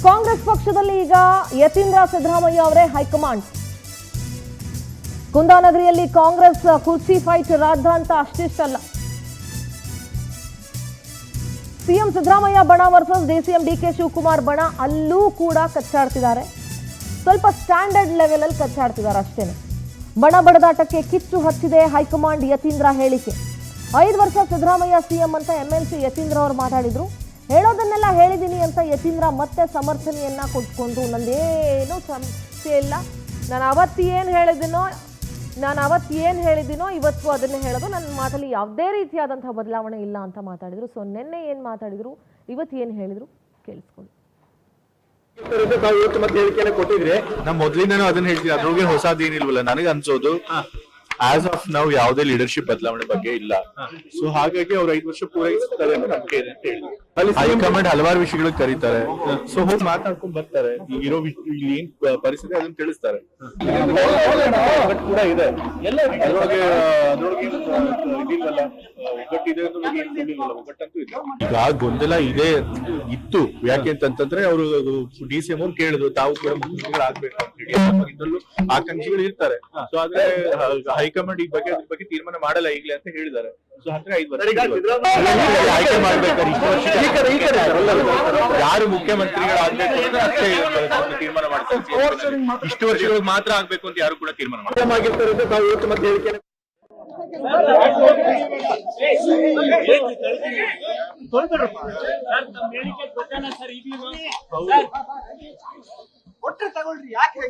ಕಾಂಗ್ರೆಸ್ ಪಕ್ಷದಲ್ಲಿ ಈಗ ಯತೀಂದ್ರ ಸಿದ್ದರಾಮಯ್ಯ ಅವರೇ ಹೈಕಮಾಂಡ್. ಕುಂದಾನಗರಿಯಲ್ಲಿ ಕಾಂಗ್ರೆಸ್ ಕುರ್ಚಿ ಫೈಟ್ ರಾದ್ಧಾಂತ ಅಷ್ಟಿಷ್ಟಲ್ಲ. ಸಿಎಂ ಸಿದ್ದರಾಮಯ್ಯ ಬಣ ವರ್ಸಸ್ ಡಿಸಿಎಂ ಡಿಕೆ ಶಿವಕುಮಾರ್ ಬಣ, ಅಲ್ಲೂ ಕೂಡ ಕಚ್ಚಾಡ್ತಿದ್ದಾರೆ. ಸ್ವಲ್ಪ ಸ್ಟ್ಯಾಂಡರ್ಡ್ ಲೆವೆಲ್ ಅಲ್ಲಿ ಕಚ್ಚಾಡ್ತಿದ್ದಾರೆ ಅಷ್ಟೇನೆ. ಬಣ ಬಡದಾಟಕ್ಕೆ ಕಿಚ್ಚು ಹಚ್ಚಿದೆ ಹೈಕಮಾಂಡ್ ಯತೀಂದ್ರ ಹೇಳಿಕೆ. 5 ವರ್ಷ ಸಿದ್ದರಾಮಯ್ಯ ಸಿಎಂ ಅಂತ MLC ಯತೀಂದ್ರ ಅವರು ಮಾತಾಡಿದ್ರು. ಹೇಳೋದನ್ನೆಲ್ಲ ಹೇಳಿದ್ದೀನಿ ಅಂತ ಯತೀಂದ್ರ ಮತ್ತೆ ಸಮರ್ಥನೆಯನ್ನ ಕೊಟ್ಕೊಂಡು, ನಂದೇನು ಸಮಸ್ಯೆ ಇಲ್ಲ, ನಾನು ಅವತ್ತು ಏನು ಹೇಳಿದ್ದೀನೋ ಇವತ್ತು ಅದನ್ನೇ ಹೇಳೋದು, ನನ್ನ ಮಾತಲ್ಲಿ ಯಾವುದೇ ರೀತಿಯಾದಂತಹ ಬದಲಾವಣೆ ಇಲ್ಲ ಅಂತ ಮಾತಾಡಿದ್ರು. ಸೊ ನಿನ್ನೆ ಏನು ಮಾತಾಡಿದ್ರು, ಇವತ್ತು ಏನು ಹೇಳಿದ್ರು ಕೇಳಿಸ್ಕೊಳ್ಳಿ. ಇವತ್ತು ಮತ್ತೆ ಹೇಳಿಕೆನ ಕೊಟ್ಟಿದ್ರೆ ನಾವು ಮೊದಲಿಂದನೂ ಅದನ್ನ ಹೇಳ್ತೀವಿ, ಅದ್ರೊಳಗೆ ಹೊಸದೇನಿಲ್ವಲ್ಲ. ನನಗೆ ಅನ್ಸೋದು ಆಸ್ ಆಫ್ ನಾವು ಯಾವುದೇ ಲೀಡರ್ಶಿಪ್ ಬದಲಾವಣೆ ಬಗ್ಗೆ ಇಲ್ಲ. ಸೊ ಹಾಗಾಗಿ ಅವ್ರು 5 ವರ್ಷ ಪೂರೈಸ್ತಾರೆ ಅನ್ನೋ ನಂಬಿಕೆ ಇದೆ ಅಂತ ಹೇಳಿ ಹೈಕಮಾಂಡ್ ಹಲವಾರು ವಿಷಯಗಳು ಕರೀತಾರೆ. ಸೊ ಹೋಗಿ ಮಾತಾಡ್ಕೊಂಡ್ ಬರ್ತಾರೆ, ಇರೋ ಇಲ್ಲಿ ಏನ್ ಪರಿಸ್ಥಿತಿ ಅದನ್ನ ತಿಳಿಸ್ತಾರೆ. ಕೂಡ ಇದೆ ಅದ್ರೊಳಗೆ ಇದಿಲ್ವಲ್ಲ, ಒಗ್ಗಟ್ಟಿದೆ ಒಗ್ಗಟ್ಟಂತೂ ಇದೆ. ಈಗ ಗೊಂದಲ ಇದೆ ಇತ್ತು. ಯಾಕೆ ಅಂತಂದ್ರೆ ಅವರು DCM ಅವ್ರು ಕೇಳಿದ್ರು, ತಾವು ಕೂಡ ಮುಖ್ಯಮಂತ್ರಿಗಳಾಗ್ಬೇಕು ಅಂತ ಹೇಳಿ. ಇದರಲ್ಲೂ ಆಕಾಂಕ್ಷಿಗಳು ಇರ್ತಾರೆ. ಸೊ ಆದ್ರೆ ಹೈಕಮಾಂಡ್ ಈ ಬಗ್ಗೆ ತೀರ್ಮಾನ ಮಾಡಲ್ಲ ಈಗಲೇ ಅಂತ ಹೇಳಿದ್ದಾರೆ. ಸೊ ಅಂದ್ರೆ 5 ವರ್ಷ ಆಯ್ಕೆ ಮಾಡ್ಬೇಕಾದ್ರೆ ಯಾರು ಮುಖ್ಯಮಂತ್ರಿಗಳಾಗ್ಬೇಕು ಅಂತ ಅಷ್ಟೇ ತೀರ್ಮಾನ ಮಾಡ್ತಾರೆ. ಇಷ್ಟು ವರ್ಷಗಳಿಗೆ ಮಾತ್ರ ಆಗ್ಬೇಕು ಅಂತ ಯಾರು ಕೂಡ ತೀರ್ಮಾನ ಮಾಡ್ತಾರೆ. ಇವತ್ತು ಮತ್ತೆ ಹೇಳಿಕೆ ಒಟ್ಟೆ ತಗೊಳ್ರಿ, ಯಾಕೆ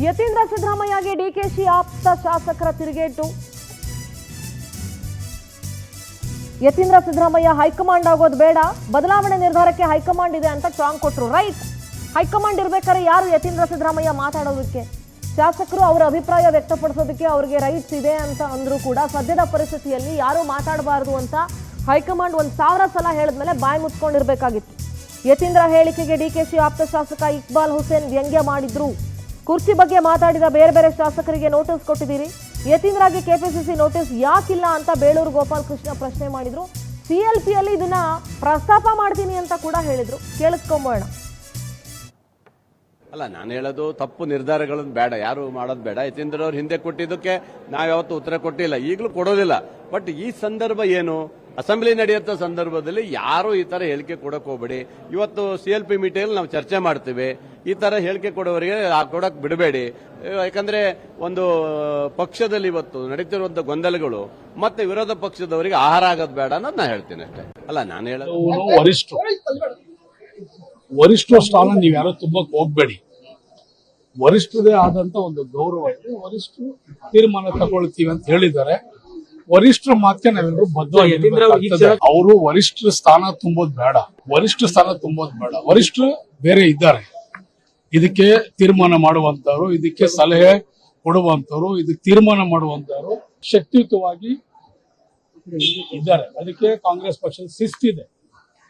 ಯತೀಂದ್ರ ಸಿದ್ದರಾಮಯ್ಯಗೆ ಡಿಕೆಶಿ ಆಪ್ತ ಶಾಸಕರ ತಿರುಗೇಟು. ಯತೀಂದ್ರ ಸಿದ್ದರಾಮಯ್ಯ ಹೈಕಮಾಂಡ್ ಆಗೋದು ಬೇಡ, ಬದಲಾವಣೆ ನಿರ್ಧಾರಕ್ಕೆ ಹೈಕಮಾಂಡ್ ಇದೆ ಅಂತ ಟಾಂಗ್ ಕೊಟ್ರು. ರೈಟ್, ಹೈಕಮಾಂಡ್ ಇರ್ಬೇಕಾದ್ರೆ ಯಾರು ಯತೀಂದ್ರ ಸಿದ್ದರಾಮಯ್ಯ ಮಾತಾಡೋದಕ್ಕೆ? ಶಾಸಕರು ಅವರ ಅಭಿಪ್ರಾಯ ವ್ಯಕ್ತಪಡಿಸೋದಕ್ಕೆ ಅವ್ರಿಗೆ ರೈಟ್ಸ್ ಇದೆ ಅಂತ ಅಂದ್ರೂ ಕೂಡ ಸದ್ಯದ ಪರಿಸ್ಥಿತಿಯಲ್ಲಿ ಯಾರು ಮಾತಾಡಬಾರ್ದು ಅಂತ ಹೈಕಮಾಂಡ್ 1000 ಸಲ ಹೇಳಿದ್ಮೇಲೆ ಬಾಯಿ ಮುಚ್ಕೊಂಡಿರ್ಬೇಕಾಗಿತ್ತು. ಯತೀಂದ್ರ ಹೇಳಿಕೆಗೆ ಡಿಕೆಶಿ ಆಪ್ತ ಶಾಸಕ ಇಕ್ಬಾಲ್ ಹುಸೇನ್ ವ್ಯಂಗ್ಯ ಮಾಡಿದ್ರು. ಕುರ್ಚಿ ಬಗ್ಗೆ ಮಾತಾಡಿದ ಬೇರೆ ಬೇರೆ ಶಾಸಕರಿಗೆ ನೋಟಿಸ್ ಕೊಟ್ಟಿದ್ದೀರಿ, ಯತೀಂದ್ರಗೆ ಕೆಪಿಸಿಸಿ ನೋಟಿಸ್ ಯಾಕಿಲ್ಲ ಅಂತ ಬೇಳೂರು ಗೋಪಾಲ್ ಕೃಷ್ಣ ಪ್ರಶ್ನೆ ಮಾಡಿದ್ರು. CLPಯಲ್ಲಿ ಇದನ್ನ ಪ್ರಸ್ತಾಪ ಮಾಡ್ತೀನಿ ಅಂತ ಕೂಡ ಹೇಳಿದ್ರು. ಕೇಳಿಸ್ಕೊಂಬೋಣ. ಅಲ್ಲ, ನಾನು ಹೇಳೋದು ತಪ್ಪು ನಿರ್ಧಾರಗಳನ್ನು ಬೇಡ, ಯಾರು ಮಾಡೋದು ಬೇಡ. ಯತೀಂದ್ರ ಅವ್ರು ಹಿಂದೆ ಕೊಟ್ಟಿದ್ದಕ್ಕೆ ನಾವು ಯಾವತ್ತೂ ಉತ್ತರ ಕೊಟ್ಟಿಲ್ಲ, ಈಗಲೂ ಕೊಡೋದಿಲ್ಲ. ಬಟ್ ಈ ಸಂದರ್ಭ ಏನು, ಅಸೆಂಬ್ಲಿ ನಡೆಯುತ್ತ ಸಂದರ್ಭದಲ್ಲಿ ಯಾರು ಈ ತರ ಹೇಳಿಕೆ ಕೊಡಕ್ ಹೋಗ್ಬೇಡಿ. ಇವತ್ತು CLP ಮೀಟಿಂಗ್ ನಾವು ಚರ್ಚೆ ಮಾಡ್ತೀವಿ. ಈ ತರ ಹೇಳಿಕೆ ಕೊಡೋವರಿಗೆ ಕೊಡಕ್ ಬಿಡಬೇಡಿ. ಯಾಕಂದ್ರೆ ಒಂದು ಪಕ್ಷದಲ್ಲಿ ಇವತ್ತು ನಡೀತಿರುವಂತ ಗೊಂದಲಗಳು ಮತ್ತೆ ವಿರೋಧ ಪಕ್ಷದವರಿಗೆ ಆಹಾರ ಆಗೋದು ಬೇಡ ಅನ್ನೋದು ನಾ ಹೇಳ್ತೀನಿ ಅಷ್ಟೇ. ಅಲ್ಲ, ನಾನು ಹೇಳೋದು ವರಿಷ್ಠರ ಸ್ಥಾನ ನೀವು ಯಾರು ತುಂಬಕ್ ಹೋಗ್ಬೇಡಿ. ವರಿಷ್ಠರದೇ ಆದಂತ ಒಂದು ಗೌರವ ಇದೆ. ವರಿಷ್ಠರು ತೀರ್ಮಾನ ತಗೊಳ್ತೀವಿ ಅಂತ ಹೇಳಿದ್ದಾರೆ. ವರಿಷ್ಠರ ಮಾತಿಗೆ ನಾವೆಲ್ಲರೂ ಬದ್ಧವಾಗಿರ್ಬೇಕಾಗ್ತದೆ. ಅವರು ವರಿಷ್ಠರ ಸ್ಥಾನ ತುಂಬೋದು ಬೇಡ, ವರಿಷ್ಠರು ಬೇರೆ ಇದ್ದಾರೆ. ಇದಕ್ಕೆ ತೀರ್ಮಾನ ಮಾಡುವಂತವ್ರು, ಇದಕ್ಕೆ ಸಲಹೆ ಕೊಡುವಂತವ್ರು, ಇದಕ್ಕೆ ತೀರ್ಮಾನ ಮಾಡುವಂತವ್ರು ಶಕ್ತಿಯುತವಾಗಿ ಇದ್ದಾರೆ. ಅದಕ್ಕೆ ಕಾಂಗ್ರೆಸ್ ಪಕ್ಷದ ಶಿಸ್ತಿದೆ.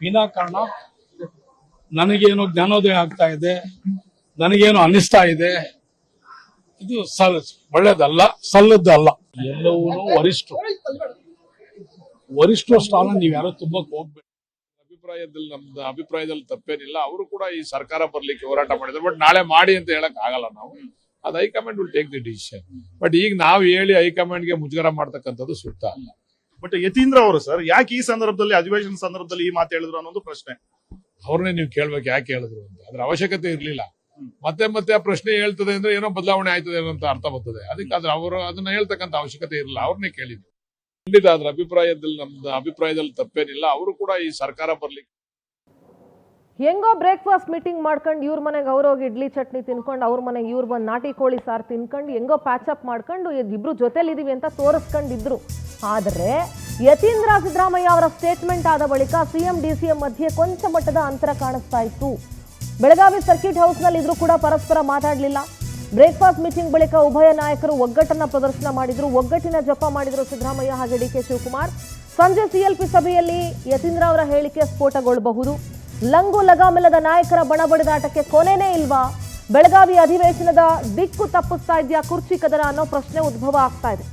ವಿನಾಕಾರಣ ನನಗೇನೋ ಜ್ಞಾನೋದಯ ಆಗ್ತಾ ಇದೆ, ನನಗೇನು ಅನ್ನಿಸ್ತಾ ಇದೆ, ಇದು ಒಳ್ಳೇದಲ್ಲ, ಸಲ್ಲದ್ದಲ್ಲ. ಎಲ್ಲವೂ ವರಿಷ್ಠರ ಸ್ಥಾನ ನೀವು ಯಾರು ತುಂಬಕ್ ಹೋಗ್ಬೇಡಿ. ನಮ್ದು ಅಭಿಪ್ರಾಯದಲ್ಲಿ ತಪ್ಪೇನಿಲ್ಲ. ಅವರು ಕೂಡ ಈ ಸರ್ಕಾರ ಬರ್ಲಿಕ್ಕೆ ಹೋರಾಟ ಮಾಡಿದ್ರು. ಬಟ್ ನಾಳೆ ಮಾಡಿ ಅಂತ ಹೇಳಕ್ ಆಗಲ್ಲ ನಾವು. ಅದು high command will take the decision. But ಈಗ ನಾವು ಹೇಳಿ ಹೈಕಮಾಂಡ್ಗೆ ಮುಜುಗರ ಮಾಡ್ತಕ್ಕಂಥದ್ದು ಸೂಕ್ತ ಅಲ್ಲ. ಬಟ್ ಯತೀಂದ್ರ ಅವರು ಸರ್ ಯಾಕೆ ಈ ಸಂದರ್ಭದಲ್ಲಿ ಅಧಿವೇಶನ ಸಂದರ್ಭದಲ್ಲಿ ಈ ಮಾತು ಹೇಳಿದ್ರು ಅನ್ನೋದು ಪ್ರಶ್ನೆ. ಅವ್ರನ್ನೇ ನೀವು ಕೇಳ್ಬೇಕು ಯಾಕೆ ಹೇಳಿದ್ರು ಅಂತ. ಅದ್ರ ಅವಶ್ಯಕತೆ ಇರ್ಲಿಲ್ಲ. ಮತ್ತೆ ಮತ್ತೆ ಆ ಪ್ರಶ್ನೆ ಹೇಳ್ತದೆ ಅಂದ್ರೆ ಏನೋ ಬದಲಾವಣೆ ಆಯ್ತದೆ ಅಂತ ಅರ್ಥ ಬರ್ತದೆ. ಅದಕ್ಕೆ ಅವರು ಅದನ್ನ ಹೇಳ್ತಕ್ಕಂಥ ಅವಶ್ಯಕತೆ ಇರಲಿಲ್ಲ. ಅವ್ರನ್ನೇ ಕೇಳಿದ್ರು. ಖಂಡಿತ ಅದ್ರ ನಮ್ದು ಅಭಿಪ್ರಾಯದಲ್ಲಿ ತಪ್ಪೇನಿಲ್ಲ. ಅವರು ಕೂಡ ಈ ಸರ್ಕಾರ ಬರ್ಲಿಕ್ಕೆ ಹೆಂಗೋ ಬ್ರೇಕ್ಫಾಸ್ಟ್ ಮೀಟಿಂಗ್ ಮಾಡ್ಕೊಂಡು ಇವ್ರ ಮನೆಗೆ ಅವ್ರೋಗಿ ಇಡ್ಲಿ ಚಟ್ನಿ ತಿನ್ಕೊಂಡು, ಅವ್ರ ಮನೆಗೆ ಇವ್ರು ಬಂದು ನಾಟಿ ಕೋಳಿ ಸಾರು ತಿನ್ಕೊಂಡು ಹೆಂಗೋ ಪ್ಯಾಚಪ್ ಮಾಡ್ಕೊಂಡು ಇಬ್ರು ಜೊತೆಲಿದ್ದೀವಿ ಅಂತ ತೋರಿಸ್ಕೊಂಡಿದ್ರು. ಆದರೆ ಯತೀಂದ್ರ ಸಿದ್ದರಾಮಯ್ಯ ಅವರ ಸ್ಟೇಟ್ಮೆಂಟ್ ಆದ ಬಳಿಕ CM DCM ಮಧ್ಯೆ ಕೊಂಚ ಮಟ್ಟದ ಅಂತರ ಕಾಣಿಸ್ತಾ ಇತ್ತು. ಬೆಳಗಾವಿ ಸರ್ಕಿಟ್ ಹೌಸ್ನಲ್ಲಿ ಇದ್ರೂ ಕೂಡ ಪರಸ್ಪರ ಮಾತಾಡಲಿಲ್ಲ. ಬ್ರೇಕ್ಫಾಸ್ಟ್ ಮೀಟಿಂಗ್ ಬಳಿಕ ಉಭಯ ನಾಯಕರು ಒಗ್ಗಟ್ಟನ್ನ ಪ್ರದರ್ಶನ ಮಾಡಿದ್ರು. ಒಗ್ಗಟ್ಟಿನ ಜಪ ಮಾಡಿದ್ರು ಸಿದ್ದರಾಮಯ್ಯ ಹಾಗೆ ಡಿಕೆ ಶಿವಕುಮಾರ್. ಸಂಜೆ ಸಿಎಲ್ಪಿ ಸಭೆಯಲ್ಲಿ ಯತೀಂದ್ರ ಅವರ ಹೇಳಿಕೆ ಸ್ಫೋಟಗೊಳ್ಳಬಹುದು. ಲಂಗು ಲಗಾಮಿಲ್ಲದ ನಾಯಕರ ಬಣಬಡಿದಾಟಕ್ಕೆ ಕೊನೆನೇ ಇಲ್ವಾ? ಬೆಳಗಾವಿ ಅಧಿವೇಶನದ ದಿಕ್ಕು ತಪ್ಪಿಸ್ತಾ ಇದೆಯಾ ಕುರ್ಚಿ ಕದನ ಅನ್ನೋ ಪ್ರಶ್ನೆ ಉದ್ಭವ ಆಗ್ತಾ ಇದೆ.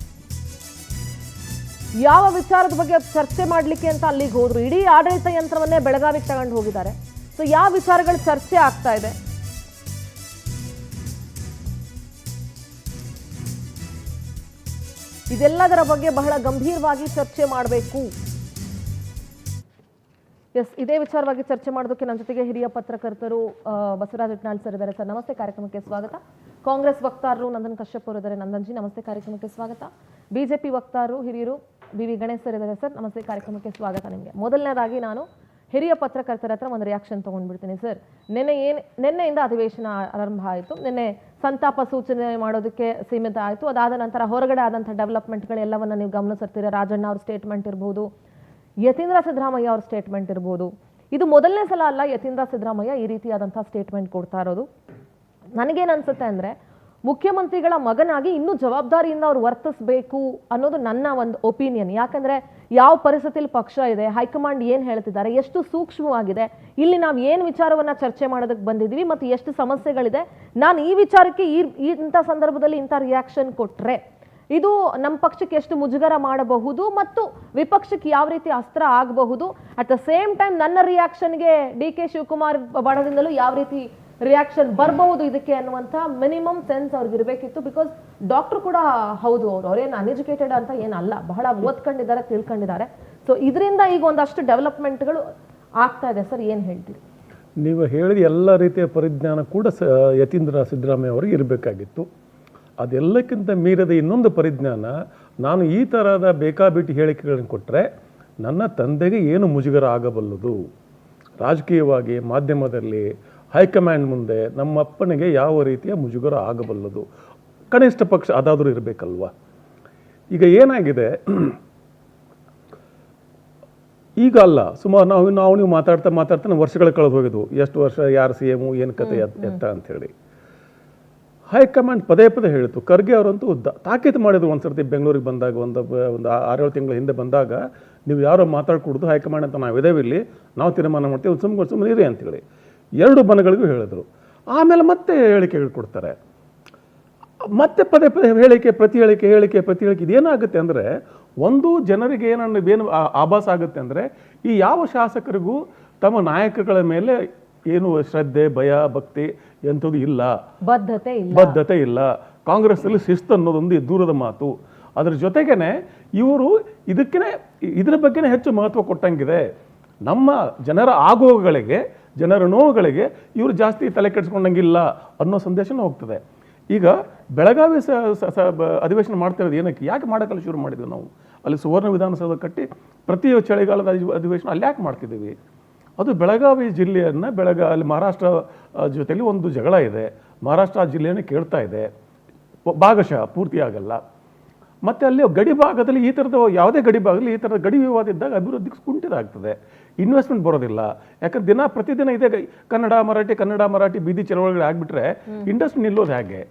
ಯಾವ ವಿಚಾರದ ಬಗ್ಗೆ ಚರ್ಚೆ ಮಾಡಲಿಕ್ಕೆ ಅಂತ ಅಲ್ಲಿಗೆ ಹೋದ್ರು? ಇಡೀ ಆಡಳಿತ ಯಂತ್ರವನ್ನೇ ಬೆಳಗಾವಿಗೆ ತಗೊಂಡು ಹೋಗಿದ್ದಾರೆ. ಸೊ ಯಾವ ವಿಚಾರಗಳು ಚರ್ಚೆ ಆಗ್ತಾ ಇದೆ? ಇದೆಲ್ಲದರ ಬಗ್ಗೆ ಬಹಳ ಗಂಭೀರವಾಗಿ ಚರ್ಚೆ ಮಾಡಬೇಕು. ಎಸ್, ಇದೇ ವಿಚಾರವಾಗಿ ಚರ್ಚೆ ಮಾಡೋದಕ್ಕೆ ನನ್ನ ಜೊತೆಗೆ ಹಿರಿಯ ಪತ್ರಕರ್ತರು ಬಸವರಾಜ್ ಇಟ್ನಾಳ್ ಸರ್ ಇದ್ದಾರೆ. ಸರ್ ನಮಸ್ತೆ, ಕಾರ್ಯಕ್ರಮಕ್ಕೆ ಸ್ವಾಗತ. ಕಾಂಗ್ರೆಸ್ ವಕ್ತಾರರು ನಂದನ್ ಕಶ್ಯಪ್ ಅವರು ಇದ್ದಾರೆ. ನಂದನ್ ಜಿ ನಮಸ್ತೆ, ಕಾರ್ಯಕ್ರಮಕ್ಕೆ ಸ್ವಾಗತ. ಬಿಜೆಪಿ ವಕ್ತಾರರು ಹಿರಿಯರು ಬಿ ಗಣೇಶ್ ಸರ್ ಇದ್ದಾರೆ. ಸರ್ ನಮಸ್ತೆ, ಕಾರ್ಯಕ್ರಮಕ್ಕೆ ಸ್ವಾಗತ ನಿಮಗೆ. ಮೊದಲನೇದಾಗಿ ನಾನು ಹಿರಿಯ ಪತ್ರಕರ್ತರ ಹತ್ರ ಒಂದು ರಿಯಾಕ್ಷನ್ ತೊಗೊಂಡ್ಬಿಡ್ತೀನಿ. ಸರ್, ನಿನ್ನೆಯಿಂದ ಅಧಿವೇಶನ ಆರಂಭ ಆಯಿತು. ನಿನ್ನೆ ಸಂತಾಪ ಸೂಚನೆ ಮಾಡೋದಕ್ಕೆ ಸೀಮಿತ ಆಯಿತು. ಅದಾದ ನಂತರ ಹೊರಗಡೆ ಆದಂಥ ಡೆವಲಪ್ಮೆಂಟ್ಗಳೆಲ್ಲವನ್ನು ನೀವು ಗಮನಿಸಿರ್ತೀರ. ರಾಜಣ್ಣ ಅವ್ರ ಸ್ಟೇಟ್ಮೆಂಟ್ ಇರ್ಬೋದು, ಯತೀಂದ್ರ ಸಿದ್ದರಾಮಯ್ಯ ಅವ್ರ ಸ್ಟೇಟ್ಮೆಂಟ್ ಇರ್ಬೋದು. ಇದು ಮೊದಲನೇ ಸಲ ಅಲ್ಲ ಯತೀಂದ್ರ ಸಿದ್ದರಾಮಯ್ಯ ಈ ರೀತಿಯಾದಂಥ ಸ್ಟೇಟ್ಮೆಂಟ್ ಕೊಡ್ತಾ ಇರೋದು. ನನಗೇನು ಅನ್ಸುತ್ತೆ ಅಂದರೆ, ಮುಖ್ಯಮಂತ್ರಿಗಳ ಮಗನಾಗಿ ಇನ್ನೂ ಜವಾಬ್ದಾರಿಯಿಂದ ಅವ್ರು ವರ್ತಿಸಬೇಕು ಅನ್ನೋದು ನನ್ನ ಒಂದು ಒಪಿನಿಯನ್. ಯಾಕಂದರೆ ಯಾವ ಪರಿಸ್ಥಿತಿಯಲ್ಲಿ ಪಕ್ಷ ಇದೆ, ಹೈಕಮಾಂಡ್ ಏನು ಹೇಳ್ತಿದ್ದಾರೆ, ಎಷ್ಟು ಸೂಕ್ಷ್ಮವಾಗಿದೆ, ಇಲ್ಲಿ ನಾವು ಏನು ವಿಚಾರವನ್ನು ಚರ್ಚೆ ಮಾಡೋದಕ್ಕೆ ಬಂದಿದ್ದೀವಿ ಮತ್ತು ಎಷ್ಟು ಸಮಸ್ಯೆಗಳಿದೆ. ನಾನು ಈ ವಿಚಾರಕ್ಕೆ ಇಂಥ ಸಂದರ್ಭದಲ್ಲಿ ಇಂಥ ರಿಯಾಕ್ಷನ್ ಕೊಟ್ಟರೆ ಇದು ನಮ್ಮ ಪಕ್ಷಕ್ಕೆ ಎಷ್ಟು ಮುಜುಗರ ಮಾಡಬಹುದು ಮತ್ತು ವಿಪಕ್ಷಕ್ಕೆ ಯಾವ ರೀತಿ ಅಸ್ತ್ರ ಆಗಬಹುದು. ಅಟ್ ದ ಸೇಮ್ ಟೈಮ್ ನನ್ನ ರಿಯಾಕ್ಷನ್ಗೆ ಡಿ.ಕೆ. ಶಿವಕುಮಾರ್ ಬಣದಿಂದಲೂ ಯಾವ ರೀತಿ ರಿಯಾಕ್ಷನ್ ಬರಬಹುದು ಇದಕ್ಕೆ ಅನ್ನುವಂಥ ಮಿನಿಮಮ್ ಸೆನ್ಸ್ ಅವ್ರಿಗೆ ಇರಬೇಕಿತ್ತು. ಬಿಕಾಸ್ ಡಾಕ್ಟರ್ ಕೂಡ ಹೌದು, ಅವ್ರೇನು ಅನ್ಎಜುಕೇಟೆಡ್ ಅಂತ ಏನಲ್ಲ, ಬಹಳ ಓದ್ಕೊಂಡಿದ್ದಾರೆ, ತಿಳ್ಕೊಂಡಿದ್ದಾರೆ. ಸೊ ಇದರಿಂದ ಈಗ ಒಂದಷ್ಟು ಡೆವಲಪ್ಮೆಂಟ್ಗಳು ಆಗ್ತಾ ಇದೆ. ಸರ್ ಏನು ಹೇಳ್ತೀರಿ? ನೀವು ಹೇಳಿದ ಎಲ್ಲ ರೀತಿಯ ಪರಿಜ್ಞಾನ ಕೂಡ ಯತೀಂದ್ರ ಸಿದ್ದರಾಮಯ್ಯ ಅವರಿಗೆ ಇರಬೇಕಾಗಿತ್ತು. ಅದೆಲ್ಲಕ್ಕಿಂತ ಮೀರಿದ ಇನ್ನೊಂದು ಪರಿಜ್ಞಾನ, ನಾನು ಈ ಥರದ ಬೇಕಾಬಿಟ್ಟಿ ಹೇಳಿಕೆಗಳನ್ನು ಕೊಟ್ಟರೆ ನನ್ನ ತಂದೆಗೆ ಏನು ಮುಜುಗರ ಆಗಬಲ್ಲದು, ರಾಜಕೀಯವಾಗಿ ಮಾಧ್ಯಮದಲ್ಲಿ ಹೈಕಮಾಂಡ್ ಮುಂದೆ ನಮ್ಮಪ್ಪನಿಗೆ ಯಾವ ರೀತಿಯ ಮುಜುಗರ ಆಗಬಲ್ಲದು, ಕನಿಷ್ಠ ಪಕ್ಷ ಅದಾದರೂ ಇರಬೇಕಲ್ವ. ಈಗ ಏನಾಗಿದೆ, ಈಗ ಅಲ್ಲ, ಸುಮಾರು ನಾವು ನೀವು ಮಾತಾಡ್ತಾ ವರ್ಷಗಳು ಕಳೆದು ಹೋಗಿದ್ವು. ಎಷ್ಟು ವರ್ಷ, ಯಾರು ಸಿ ಎಮು, ಏನು ಕತೆ ಎತ್ತ ಅಂಥೇಳಿ ಹೈಕಮಾಂಡ್ ಪದೇ ಹೇಳಿತು. ಖರ್ಗೆ ಅವರಂತೂ ತಾಕೀತು ಮಾಡಿದ್ರು. ಒಂದು ಸರ್ತಿ ಬೆಂಗಳೂರಿಗೆ ಬಂದಾಗ, ಒಂದು 6-7 ತಿಂಗಳ ಹಿಂದೆ ಬಂದಾಗ, ನೀವು ಯಾರೋ ಮಾತಾಡ್ಕೊಡ್ದು ಹೈಕಮಾಂಡ್ ಅಂತ ನಾವಿದ್ದೇವೆ, ಇಲ್ಲಿ ನಾವು ತೀರ್ಮಾನ ಮಾಡ್ತೀವಿ, ಸುಮ್ಮನೆ ಇರಿ ಅಂತೇಳಿ 2 ಬಣಗಳಿಗೂ ಹೇಳಿದ್ರು. ಆಮೇಲೆ ಮತ್ತೆ ಹೇಳಿಕೆಗಳು ಕೊಡ್ತಾರೆ. ಮತ್ತೆ ಪದೇ ಹೇಳಿಕೆ ಪ್ರತಿ ಹೇಳಿಕೆ ಇದೇನಾಗುತ್ತೆ ಅಂದರೆ, ಒಂದು ಜನರಿಗೆ ಏನು ಆಭಾಸ ಆಗುತ್ತೆ ಅಂದರೆ, ಈ ಯಾವ ಶಾಸಕರಿಗೂ ತಮ್ಮ ನಾಯಕಗಳ ಮೇಲೆ ಏನು ಶ್ರದ್ಧೆ, ಭಯ, ಭಕ್ತಿ ಎಂಥದ್ದು ಇಲ್ಲ, ಬದ್ಧತೆ ಇಲ್ಲ. ಕಾಂಗ್ರೆಸ್ಸಲ್ಲಿ ಶಿಸ್ತು ಅನ್ನೋದೊಂದು ದೂರದ ಮಾತು. ಅದ್ರ ಜೊತೆಗೇನೆ ಇವರು ಇದರ ಬಗ್ಗೆನೇ ಹೆಚ್ಚು ಮಹತ್ವ ಕೊಟ್ಟಂಗಿದೆ. ನಮ್ಮ ಜನರ ಆಗೋಗಳಿಗೆ, ಜನರ ನೋವುಗಳಿಗೆ ಇವರು ಜಾಸ್ತಿ ತಲೆ ಕೆಡಿಸ್ಕೊಂಡಂಗಿಲ್ಲ ಅನ್ನೋ ಸಂದೇಶನೂ ಹೋಗ್ತದೆ. ಈಗ ಬೆಳಗಾವಿ ಅಧಿವೇಶನ ಮಾಡ್ತಿರೋದು ಏನಕ್ಕೆ, ಯಾಕೆ ಮಾಡೋಕ್ಕಲ್ಲ ಶುರು ಮಾಡಿದ್ವಿ ನಾವು? ಅಲ್ಲಿ ಸುವರ್ಣ ವಿಧಾನಸೌಧ ಕಟ್ಟಿ ಪ್ರತಿ ಚಳಿಗಾಲದ ಅಧಿವೇಶನ ಅಲ್ಲಿ ಯಾಕೆ ಮಾಡ್ತಿದ್ದೀವಿ? ಅದು ಬೆಳಗಾವಿ ಜಿಲ್ಲೆಯನ್ನು ಅಲ್ಲಿ ಮಹಾರಾಷ್ಟ್ರ ಜೊತೆಲಿ ಒಂದು ಜಗಳ ಇದೆ. ಮಹಾರಾಷ್ಟ್ರ ಜಿಲ್ಲೆಯನ್ನು ಕೇಳ್ತಾ ಇದೆ, ಭಾಗಶಃ ಪೂರ್ತಿ ಆಗಲ್ಲ. ಮತ್ತು ಅಲ್ಲಿ ಗಡಿ ಭಾಗದಲ್ಲಿ ಈ ಥರದ ಯಾವುದೇ ಗಡಿ ಭಾಗದಲ್ಲಿ ಈ ಥರದ ಗಡಿ ವಿವಾದ ಇದ್ದಾಗ ಅಭಿವೃದ್ಧಿಗೆ ಕುಂಠಿತ ಆಗ್ತದೆ, ಇನ್ವೆಸ್ಟ್ಮೆಂಟ್ ಬರೋದಿಲ್ಲ. ಯಾಕಂದ್ರೆ ಪ್ರತಿದಿನ ಇದೇ ಕನ್ನಡ ಮರಾಠಿ ಬೀದಿ ಚಳವಳಿಗಳು ಆಗಿಬಿಟ್ರೆ ಇಂಡಸ್ಟ್ರಿ ನಿಲ್ಲೋದು ಹೇಗೆ?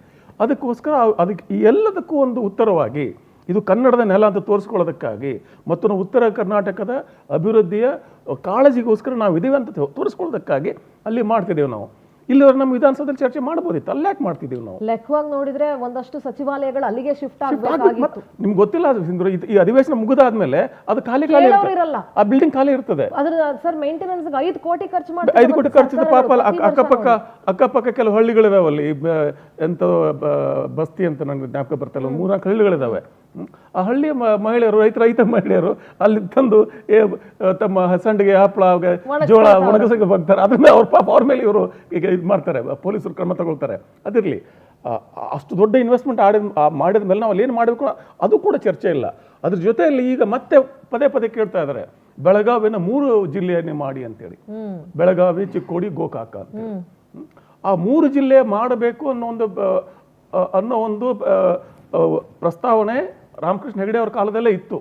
ಅದಕ್ಕೋಸ್ಕರ ಅದಕ್ಕೆ ಈ ಎಲ್ಲದಕ್ಕೂ ಒಂದು ಉತ್ತರವಾಗಿ, ಇದು ಕನ್ನಡದ ನೆಲ ಅಂತ ತೋರಿಸ್ಕೊಳ್ಳೋದಕ್ಕಾಗಿ ಮತ್ತು ಉತ್ತರ ಕರ್ನಾಟಕದ ಅಭಿವೃದ್ಧಿಯ ಕಾಳಜಿಗೋಸ್ಕರ ನಾವು ಇದೀವಿ ಅಂತ ತೋರಿಸ್ಕೊಳ್ಳೋದಕ್ಕಾಗಿ ಅಲ್ಲಿ ಮಾಡ್ತಿದ್ದೇವೆ ನಾವು. ಇಲ್ಲಿ ನಮ್ಮ ವಿಧಾನಸಭೆಯಲ್ಲಿ ಚರ್ಚೆ ಮಾಡಬಹುದಿತ್ತು, ಅಲ್ಲಿ ಯಾಕೆ ಮಾಡ್ತಿದ್ದೀವಿ ನಾವು? ಲೆಕ್ಕವಾಗಿ ನೋಡಿದ್ರೆ ಒಂದಷ್ಟು ಸಚಿವಾಲಯಗಳು ಅಲ್ಲಿಗೆ ಶಿಫ್ಟ್ ಆಗಬೇಕಾಗಿತ್ತು. ನಿಮ್ಗೆ ಗೊತ್ತಿಲ್ಲ ಅದು, ಈ ಅಧಿವೇಶನ ಮುಗಿದಾದ್ಮೇಲೆ ಅದು ಖಾಲಿ ಇರಲ್ಲ, ಆ ಬಿಲ್ಡಿಂಗ್ ಖಾಲಿ ಇರ್ತದೆ. ಸರ್ ಮೇಂಟೆನೆನ್ಸ್ 5 ಕೋಟಿ ಖರ್ಚು ಮಾಡಿ 5 ಕೋಟಿ ಖರ್ಚಿದ ಪಾಪ ಅಕ್ಕಪಕ್ಕ ಕೆಲವು ಹಳ್ಳಿಗಳಿದಾವಲ್ಲಿ, ಎಂತ ಬಸ್ತಿ ಅಂತ ನನಗೆ ಜ್ಞಾಪಕ ಬರ್ತಲ್ಲ, 3-4 ಹಳ್ಳಿಗಳಿದಾವೆ. ಆ ಹಳ್ಳಿಯ ಮಹಿಳೆಯರು, ರೈತ ಮಹಿಳೆಯರು ಅಲ್ಲಿ ತಂದು ತಮ್ಮ ಸಂಡಿಗೆ, ಹಪ್ಪಳ, ಜೋಳ ಒಣಗಿಸಕ್ಕೆ ಬರ್ತಾರೆ. ಅದನ್ನ ಅವ್ರ ಮೇಲೆ ಇವರು ಈಗ ಇದು ಮಾಡ್ತಾರೆ, ಪೊಲೀಸರು ಕ್ರಮ ತಗೊಳ್ತಾರೆ. ಅದಿರಲಿ, ಅಷ್ಟು ದೊಡ್ಡ ಇನ್ವೆಸ್ಟ್ಮೆಂಟ್ ಮಾಡಿದ ಮೇಲೆ ನಾವು ಅಲ್ಲಿ ಏನು ಮಾಡಬೇಕು ಅದು ಕೂಡ ಚರ್ಚೆ ಇಲ್ಲ. ಅದ್ರ ಜೊತೆಯಲ್ಲಿ ಈಗ ಮತ್ತೆ ಪದೇ ಕೇಳ್ತಾ ಇದ್ದಾರೆ, ಬೆಳಗಾವಿನ 3 ಜಿಲ್ಲೆಯನ್ನೇ ಮಾಡಿ ಅಂತೇಳಿ. ಬೆಳಗಾವಿ, ಚಿಕ್ಕೋಡಿ, ಗೋಕಾಕ ಅಂತ. ಆ 3 ಜಿಲ್ಲೆ ಮಾಡಬೇಕು ಅನ್ನೋ ಒಂದು ಪ್ರಸ್ತಾವನೆ ರಾಮಕೃಷ್ಣ ಹೆಗಡೆ ಅವ್ರ ಕಾಲದಲ್ಲೇ ಇತ್ತು.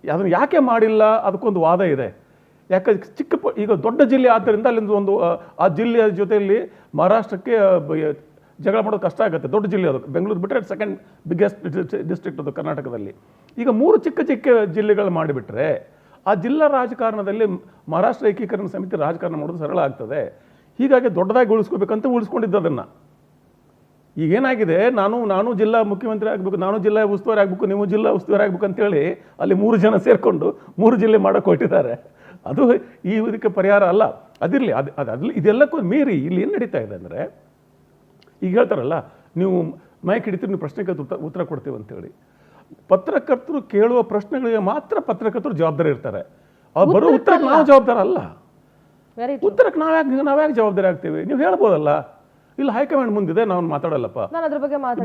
ಅದನ್ನು ಯಾಕೆ ಮಾಡಿಲ್ಲ, ಅದಕ್ಕೊಂದು ವಾದ ಇದೆ. ಯಾಕಂದ್ರೆ ಈಗ ದೊಡ್ಡ ಜಿಲ್ಲೆ ಆದ್ದರಿಂದ ಅಲ್ಲಿಂದ ಆ ಜಿಲ್ಲೆಯ ಜೊತೆಯಲ್ಲಿ ಮಹಾರಾಷ್ಟ್ರಕ್ಕೆ ಜಗಳ ಮಾಡೋದು ಕಷ್ಟ ಆಗುತ್ತೆ. ದೊಡ್ಡ ಜಿಲ್ಲೆ ಅದು, ಬೆಂಗಳೂರು ಬಿಟ್ಟರೆ 2nd ಬಿಗ್ಗೆಸ್ಟ್ ಡಿಸ್ಟ್ರಿಕ್ಟ್ ಅದು ಕರ್ನಾಟಕದಲ್ಲಿ. ಈಗ 3 ಚಿಕ್ಕ ಜಿಲ್ಲೆಗಳು ಮಾಡಿಬಿಟ್ರೆ ಆ ಜಿಲ್ಲಾ ರಾಜಕಾರಣದಲ್ಲಿ ಮಹಾರಾಷ್ಟ್ರ ಏಕೀಕರಣ ಸಮಿತಿ ರಾಜಕಾರಣ ಮಾಡೋದು ಸರಳ ಆಗ್ತದೆ. ಹೀಗಾಗಿ ದೊಡ್ಡದಾಗಿ ಉಳಿಸ್ಕೋಬೇಕಂತ ಉಳಿಸ್ಕೊಂಡಿದ್ದು ಅದನ್ನು. ಈಗೇನಾಗಿದೆ, ನಾನು ಜಿಲ್ಲಾ ಮುಖ್ಯಮಂತ್ರಿ ಆಗಬೇಕು, ನಾನು ಜಿಲ್ಲಾ ಉಸ್ತುವಾರಿ ಆಗಬೇಕು, ನೀವು ಜಿಲ್ಲಾ ಉಸ್ತುವಾರಿ ಆಗಬೇಕು ಅಂತೇಳಿ ಅಲ್ಲಿ 3 ಜನ ಸೇರಿಕೊಂಡು 3 ಜಿಲ್ಲೆ ಮಾಡೋಕೆ ಹೊಟ್ಟಿದ್ದಾರೆ. ಅದು ಇದಕ್ಕೆ ಪರಿಹಾರ ಅಲ್ಲ. ಅದಿರಲಿ, ಅದು ಇದೆಲ್ಲಕ್ಕೂ ಮೀರಿ ಇಲ್ಲಿ ಏನು ನಡೀತಾ ಇದೆ ಅಂದರೆ, ಈಗ ಹೇಳ್ತಾರಲ್ಲ, ನೀವು ಮೈಕ್ ಹಿಡಿತೀರಿ, ನೀವು ಪ್ರಶ್ನೆಗೆ ಉತ್ತರ ಕೊಡ್ತೀವಿ ಅಂತೇಳಿ. ಪತ್ರಕರ್ತರು ಕೇಳುವ ಪ್ರಶ್ನೆಗಳಿಗೆ ಮಾತ್ರ ಪತ್ರಕರ್ತರು ಜವಾಬ್ದಾರಿ ಇರ್ತಾರೆ. ಅವ್ರು ಬರೋ ಉತ್ತರಕ್ಕೆ ನಾವು ಜವಾಬ್ದಾರ ಅಲ್ಲ. ಉತ್ತರಕ್ಕೆ ನಾವ್ಯಾಕೆ ಜವಾಬ್ದಾರಿ ಆಗ್ತೀವಿ? ನೀವು ಹೇಳ್ಬೋದಲ್ಲ, ಇಲ್ಲ ಹೈಕಮಾಂಡ್ ಮುಂದಿದೆ, ನಾವು ಮಾತಾಡಲ್ಲಪ್ಪ,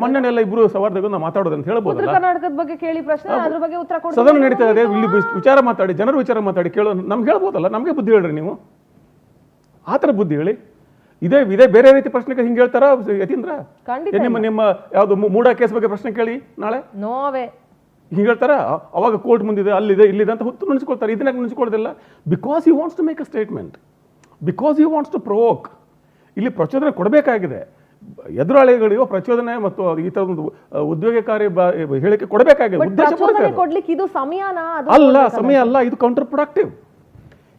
ಮೊನ್ನೆಲ್ಲ ಇಬ್ರು ಸವಾರ್ದಾಗ ನಾವು ಮಾತಾಡೋದು ಅಂತ ಹೇಳ್ಬೋದಲ್ಲ. ಕರ್ನಾಟಕದ ಬಗ್ಗೆ ಕೇಳಿ ಪ್ರಶ್ನೆ, ಅದ್ರ ಬಗ್ಗೆ ಉತ್ತರ ಕೊಡಿ. ಸದನ ನಡೀತಾ ಇದೆ, ಇಲ್ಲಿ ವಿಚಾರ ಮಾತಾಡಿ, ಜನರ ವಿಚಾರ ಮಾತಾಡಿ, ಕೇಳೋ ನಮ್ಗೆ ಹೇಳ್ಬೋದಲ್ಲ. ನಮಗೆ ಬುದ್ಧಿ ಹೇಳ್ರಿ ನೀವು, ಆ ಥರ ಬುದ್ಧಿ ಹೇಳಿ. ಇದೇ ಬೇರೆ ರೀತಿ ಪ್ರಶ್ನೆಗೆ ಹಿಂಗೆ ಹೇಳ್ತಾರ ಯತೀಂದ್ರ? ನಿಮ್ಮ ಯಾವುದು ಮೂಡ ಕೇಸ್ ಬಗ್ಗೆ ಪ್ರಶ್ನೆ ಕೇಳಿ ನಾಳೆ, ನೋವೇ ಹಿಂಗೆ ಹೇಳ್ತಾರ. ಅವಾಗ ಕೋರ್ಟ್ ಮುಂದಿದೆ, ಅಲ್ಲಿದೆ, ಇಲ್ಲಿದೆ ಅಂತ ಹೊತ್ತು ನುಣಿಸ್ಕೊಳ್ತಾರೆ. ಇದನ್ನ ನುಣಿಸ್ಕೊಳ್ಳೋದಿಲ್ಲ. Because he wants to make a statement, because he wants to provoke. ಇಲ್ಲಿ ಪ್ರಚೋದನೆ ಕೊಡಬೇಕಾಗಿದೆ, ಎದುರಾಳಿಗಳಿಗೂ ಪ್ರಚೋದನೆ ಮತ್ತು ಈ ಥರದೊಂದು ಉದ್ಯೋಗಕಾರಿ ಹೇಳಿಕೆ ಕೊಡಬೇಕಾಗಿದೆ. ಉದ್ದೇಶ ಕೊಡ್ಲಿಕ್ಕೆ ಇದು ಸಮಯನಾ? ಅಲ್ಲ, ಸಮಯ ಅಲ್ಲ, ಇದು ಕೌಂಟರ್ ಪ್ರೊಡಕ್ಟಿವ್.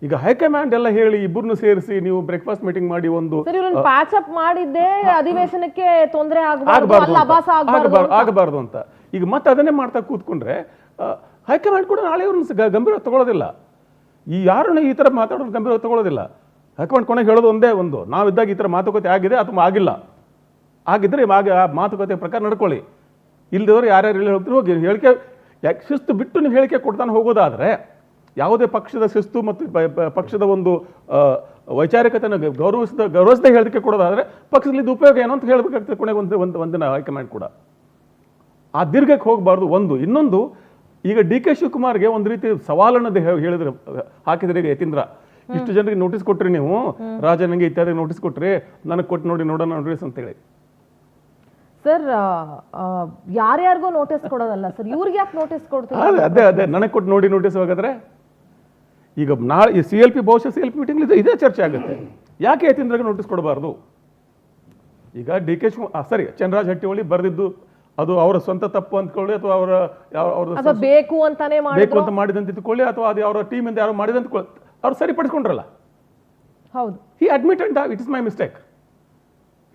ಈಗ ಹೈಕಮಾಂಡ್ ಎಲ್ಲ ಹೇಳಿ ಇಬ್ಬರನ್ನು ಸೇರಿಸಿ ನೀವು ಬ್ರೇಕ್ಫಾಸ್ಟ್ ಮೀಟಿಂಗ್ ಮಾಡಿ ಒಂದು ಪ್ಯಾಚ್ ಅಪ್ ಮಾಡಿದ್ದೆ ಅಧಿವೇಶನಕ್ಕೆ ತೊಂದರೆ ಆಗಬಾರ್ದು ಅಂತ. ಈಗ ಮತ್ತೆ ಅದನ್ನೇ ಮಾಡ್ತಾ ಕೂತ್ಕೊಂಡ್ರೆ ಹೈಕಮಾಂಡ್ ಕೂಡ ನಾಳೆ ಇವ್ರನ್ನ ಗಂಭೀರ ತಗೊಳ್ಳೋದಿಲ್ಲ. ಯಾರನ್ನ ಈ ಥರ ಮಾತಾಡೋದು ಗಂಭೀರ ತಗೊಳ್ಳೋದಿಲ್ಲ. ಹೈಕಮಾಂಡ್ ಕೊನೆಗೆ ಹೇಳೋದು ಒಂದೇ ಒಂದು, ನಾವಿದ್ದಾಗ ಈ ಥರ ಮಾತುಕತೆ ಆಗಿದೆ ಅಥವಾ ಆಗಿಲ್ಲ, ಆಗಿದ್ರೆ ಆ ಮಾತುಕತೆ ಪ್ರಕಾರ ನಡ್ಕೊಳ್ಳಿ, ಇಲ್ದವರು ಯಾರ್ಯಾರು ಹೇಳಿ ಹೋಗ್ತಾರೆ ಹೋಗಿ. ಹೇಳಿಕೆ ಯಾಕೆ ಶಿಸ್ತು ಬಿಟ್ಟು ನೀವು ಹೇಳಿಕೆ ಕೊಡ್ತಾನೆ ಹೋಗೋದಾದರೆ, ಯಾವುದೇ ಪಕ್ಷದ ಶಿಸ್ತು ಮತ್ತು ಪಕ್ಷದ ಒಂದು ವೈಚಾರಿಕತೆಯನ್ನು ಗೌರವಿಸದೆ ಹೇಳಿಕೆ ಕೊಡೋದಾದರೆ ಪಕ್ಷದಲ್ಲಿ ಇದು ಉಪಯೋಗ ಏನೋ ಅಂತ ಹೇಳಬೇಕಾಗ್ತದೆ ಕೊನೆಗೆ ಒಂದಿನ ಹೈಕಮಾಂಡ್ ಕೂಡ. ಆ ದೀರ್ಘಕ್ಕೆ ಹೋಗಬಾರ್ದು ಒಂದು. ಇನ್ನೊಂದು, ಈಗ DK ಶಿವಕುಮಾರ್ಗೆ ಒಂದು ರೀತಿ ಸವಾಲನ್ನದೇ ಹೇಳಿದ್ರೆ ಹಾಕಿದ್ರೆ, ಈಗ ಯತೀಂದ್ರ ಇಷ್ಟು ಜನರಿಗೆ ನೋಟಿಸ್ ಕೊಟ್ರಿ ನೀವು, ರಾಜನಿಗೆ ಇತ್ಯಾದಿ ನೋಟಿಸ್ ಕೊಟ್ರಿ, ನನಗೆ ಕೊಟ್ಟು ನೋಡೋಣ ನೋಟಿಸ್ ಅಂತೇಳಿ. ಸರ್ ಯಾರ್ಯಾರಿಗೂ ನೋಟಿಸ್ ಕೊಡೋದಲ್ಲ ಸರ್, ಇವ್ರಿಗೆ ಯಾಕೆ ನೋಟಿಸ್ ಕೊಡ್ತೀವಿ? ಅದೇ ನನಗೆ ಕೊಟ್ಟು ನೋಡಿ ನೋಟಿಸ್ ಹೋಗಿದ್ರೆ. ಈಗ ನಾಳೆ ಈ CLP ಬಹುಶಃ CLP ಮೀಟಿಂಗ್ ಇದೇ ಚರ್ಚೆ ಆಗುತ್ತೆ. ಯಾಕೆ ಯತೀಂದ್ರಗೆ ನೋಟಿಸ್ ಕೊಡಬಾರ್ದು? ಈಗ DK ಸರಿ, ಚಂದ್ರರಾಜ್ ಹಟ್ಟಿಹೊಳಿ ಬರೆದಿದ್ದು ಅದು ಅವರ ಸ್ವಂತ ತಪ್ಪು ಅಂದ್ಕೊಳ್ಳಿ, ಅಥವಾ ಅವ್ರ ಬೇಕು ಅಂತಾನೆ ಬೇಕು ಅಂತ ಮಾಡಿದಂತ ಇಟ್ಕೊಳ್ಳಿ, ಅಥವಾ ಅದು ಅವರ ಟೀಮಿಂದ ಯಾರು ಮಾಡಿದಂತ ಅವ್ರು ಸರಿಪಡಿಸ್ಕೊಂಡ್ರಲ್ಲ. ಹೌದು, he admitted it is my mistake.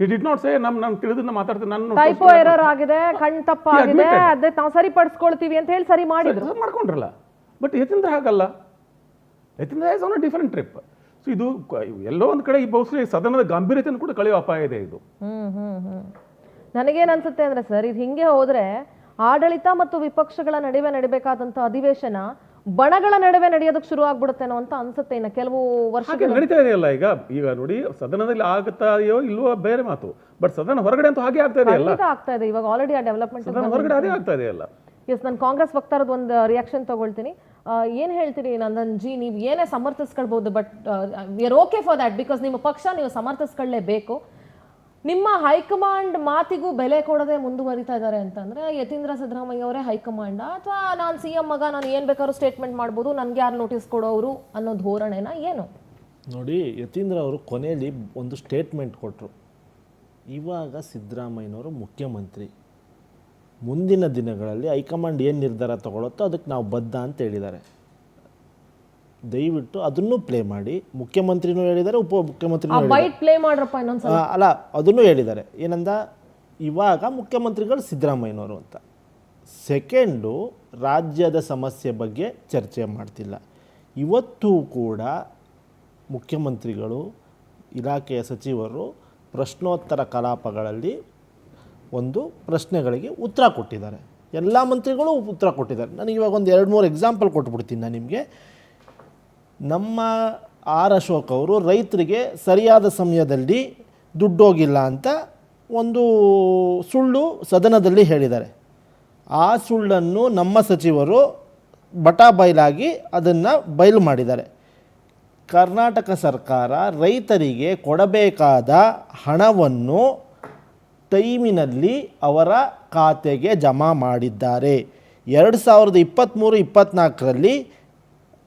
He did not say ನಾನು ತಿಳಿದನ್ನ ಮಾತಾಡ್ತೀನಿ, ನಾನು ಟೈಪೋ ಎರರ್ ಆಗಿದೆ, ಕಣ್ ತಪ್ಪಾಗಿದೆ, ಅದೇ ನಾವು ಸರಿಪಡಿಸ್ಕೊಳ್ತೀವಿ ಅಂತ ಹೇಳಿ ಸರಿ ಮಾಡಿದ್ರು, ಮಾಡ್ಕೊಂಡ್ರಲ್ಲ. ಬಟ್ ಯತೀಂದ್ರ ಹಾಗಲ್ಲ. Yatindra is an a different trip. So ಇದು ಎಲ್ಲೋ ಒಂದು ಕಡೆ ಈ ಬಹುಶಃ ಸದನದ ಗಾಂಭೀರ್ಯತೆಯನ್ನು ಕೂಡ ಕಳೆಯುವ ಅಪಾಯ ಇದೆ ಇದು. ನನಗೇನು ಅನ್ಸುತ್ತೆ ಅಂದ್ರೆ ಸರ್, ಇದು ಹಿಂಗೆ ಹೋದ್ರೆ ಆಡಳಿತ ಮತ್ತು ವಿಪಕ್ಷಗಳ ನಡುವೆ ನಡಿಬೇಕಾದಂತ ಅಧಿವೇಶನ ಬಣಗಳ ನಡುವೆ ನಡೆಯೋದಕ್ಕೆ ಶುರು ಆಗ್ಬಿಡುತ್ತೇನೋ ಅಂತ ಅನ್ಸುತ್ತೆ. ಇನ್ನು ಕೆಲವು ವರ್ಷ ನಡೀತಾ ಇದೆಯಲ್ಲ. ಈಗ ನೋಡಿ, ಸದನದಲ್ಲಿ ಆಗುತ್ತಾಯೋ ಇಲ್ವೋ ಬೇರೆ ಮಾತು, ಬಟ್ ಸದನ ಹೊರಗಡೆ ಅಂತೂ ಹಾಗೆ ಆಗ್ತಾ ಇದೆಯಲ್ಲ. ಆಗ್ತಾ ಇದೆ ಇವಾಗ ಆಲ್ರೆಡಿ ಆ ಡೆವಲಪ್ಮೆಂಟ್ ಹೊರಗಡೆ ಅದೇ ಆಗ್ತಾ ಇದೆಯಲ್ಲ. ಎಸ್, ನಾನು ಕಾಂಗ್ರೆಸ್ ವಕ್ತಾರದ ಒಂದು ರಿಯಾಕ್ಷನ್ ತಗೊಳ್ತೀನಿ. ಏನು ಹೇಳ್ತೀರಿ ನಂದನ್ ಜಿ? ನೀವು ಏನೇ ಸಮರ್ಥಿಸ್ಕೊಳ್ಬಹುದು, but we are okay for that, because ನಿಮ್ಮ ಪಕ್ಷ ನೀವು ಸಮರ್ಥಿಸ್ಕೊಳ್ಳೇಬೇಕು. ನಿಮ್ಮ ಹೈಕಮಾಂಡ್ ಮಾತಿಗೂ ಬೆಲೆ ಕೊಡದೆ ಮುಂದುವರಿತಾ ಇದ್ದಾರೆ ಅಂತಂದ್ರೆ ಯತೀಂದ್ರ ಸಿದ್ದರಾಮಯ್ಯ ಅವರೇ ಹೈಕಮಾಂಡ, ಅಥವಾ ನಾನು CM ಮಗ, ನಾನು ಏನು ಬೇಕಾದ್ರೂ ಸ್ಟೇಟ್ಮೆಂಟ್ ಮಾಡ್ಬೋದು, ನನ್ಗೆ ಯಾರು ನೋಟಿಸ್ ಕೊಡೋರು ಅನ್ನೋ ಧೋರಣೆನ ಏನು? ನೋಡಿ, ಯತೀಂದ್ರ ಅವರು ಕೊನೆಯಲ್ಲಿ ಒಂದು ಸ್ಟೇಟ್ಮೆಂಟ್ ಕೊಟ್ಟರು. ಇವಾಗ ಸಿದ್ದರಾಮಯ್ಯನವರು ಮುಖ್ಯಮಂತ್ರಿ, ಮುಂದಿನ ದಿನಗಳಲ್ಲಿ ಹೈಕಮಾಂಡ್ ಏನು ನಿರ್ಧಾರ ತಗೊಳುತ್ತೋ ಅದಕ್ಕೆ ನಾವು ಬದ್ಧ ಅಂತ ಹೇಳಿದ್ದಾರೆ. ದಯವಿಟ್ಟು ಅದನ್ನು ಪ್ಲೇ ಮಾಡಿ. ಮುಖ್ಯಮಂತ್ರಿನೂ ಹೇಳಿದ್ದಾರೆ, ಉಪಮುಖ್ಯಮಂತ್ರಿನೂ ಪ್ಲೇ ಮಾಡ್ರಪ್ಪ ಇನ್ನೊಂದ್ಸಲ. ಅಲ್ಲ, ಅದನ್ನು ಹೇಳಿದ್ದಾರೆ. ಏನಂದ, ಇವಾಗ ಮುಖ್ಯಮಂತ್ರಿಗಳು ಸಿದ್ದರಾಮಯ್ಯನವರು ಅಂತ. ಸೆಕೆಂಡು, ರಾಜ್ಯದ ಸಮಸ್ಯೆ ಬಗ್ಗೆ ಚರ್ಚೆ ಮಾಡ್ತಿಲ್ಲ. ಇವತ್ತು ಕೂಡ ಮುಖ್ಯಮಂತ್ರಿಗಳು, ಇಲಾಖೆಯ ಸಚಿವರು ಪ್ರಶ್ನೋತ್ತರ ಕಲಾಪಗಳಲ್ಲಿ ಒಂದು ಪ್ರಶ್ನೆಗಳಿಗೆ ಉತ್ತರ ಕೊಟ್ಟಿದ್ದಾರೆ. ಎಲ್ಲ ಮಂತ್ರಿಗಳು ಉತ್ತರ ಕೊಟ್ಟಿದ್ದಾರೆ. ನನಗೆ ಇವಾಗ ಒಂದು 2-3 ಎಕ್ಸಾಂಪಲ್ ಕೊಟ್ಬಿಡ್ತೀನಿ ನಾನು ನಿಮಗೆ. ನಮ್ಮ R. ಅಶೋಕ್ ಅವರು ರೈತರಿಗೆ ಸರಿಯಾದ ಸಮಯದಲ್ಲಿ ದುಡ್ಡು ಹೋಗಿಲ್ಲ ಅಂತ ಒಂದು ಸುಳ್ಳು ಸದನದಲ್ಲಿ ಹೇಳಿದ್ದಾರೆ. ಆ ಸುಳ್ಳನ್ನು ನಮ್ಮ ಸಚಿವರು ಬಟಾಬೈಲಾಗಿ ಅದನ್ನು ಬಯಲು ಮಾಡಿದ್ದಾರೆ. ಕರ್ನಾಟಕ ಸರ್ಕಾರ ರೈತರಿಗೆ ಕೊಡಬೇಕಾದ ಹಣವನ್ನು ಟೈಮಿನಲ್ಲಿ ಅವರ ಖಾತೆಗೆ ಜಮಾ ಮಾಡಿದ್ದಾರೆ. 2023-24ರಲ್ಲಿ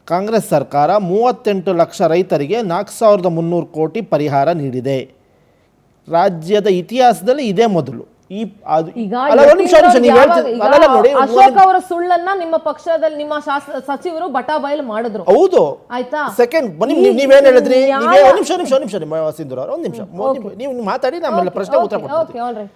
ಕಾಂಗ್ರೆಸ್ ಸರ್ಕಾರ 38 ಲಕ್ಷ ರೈತರಿಗೆ 4,300 ಕೋಟಿ ಪರಿಹಾರ ನೀಡಿದೆ. ರಾಜ್ಯದ ಇತಿಹಾಸದಲ್ಲಿ ಇದೇ ಮೊದಲು. ಈ ಅದು ಈಗ ಅಲ್ಲ, ಒಂದ್ ನಿಮಿಷ ನೀವು ಹೇಳ್ತೀರಿ ಅಲ್ಲ ನೋಡಿ, ಅಶೋಕ್ ಅವರ ಸುಳ್ಳನ್ನ ನಿಮ್ಮ ಪಕ್ಷದಲ್ಲಿ ನಿಮ್ಮ ಸಚಿವರು ಬಟಾಬಯಲು ಮಾಡಿದ್ರು. ಹೌದು ಆಯ್ತಾ? ಸೆಕೆಂಡ್ ನೀವೇನ್ ಹೇಳಿದ್ರಿ? ಒಂದ್ ನಿಮಿಷ ನಿಮ್ಮ ಸಿಂಧೂರ್ ಅವ್ರ ಒಂದ್ ನಿಮಿಷ ನೀವು ಮಾತಾಡಿ, ನಮ್ಮೆಲ್ಲ ಪ್ರಶ್ನೆ ಉತ್ತರ ಕೊಡ್ತೀನಿ. Okay, all right.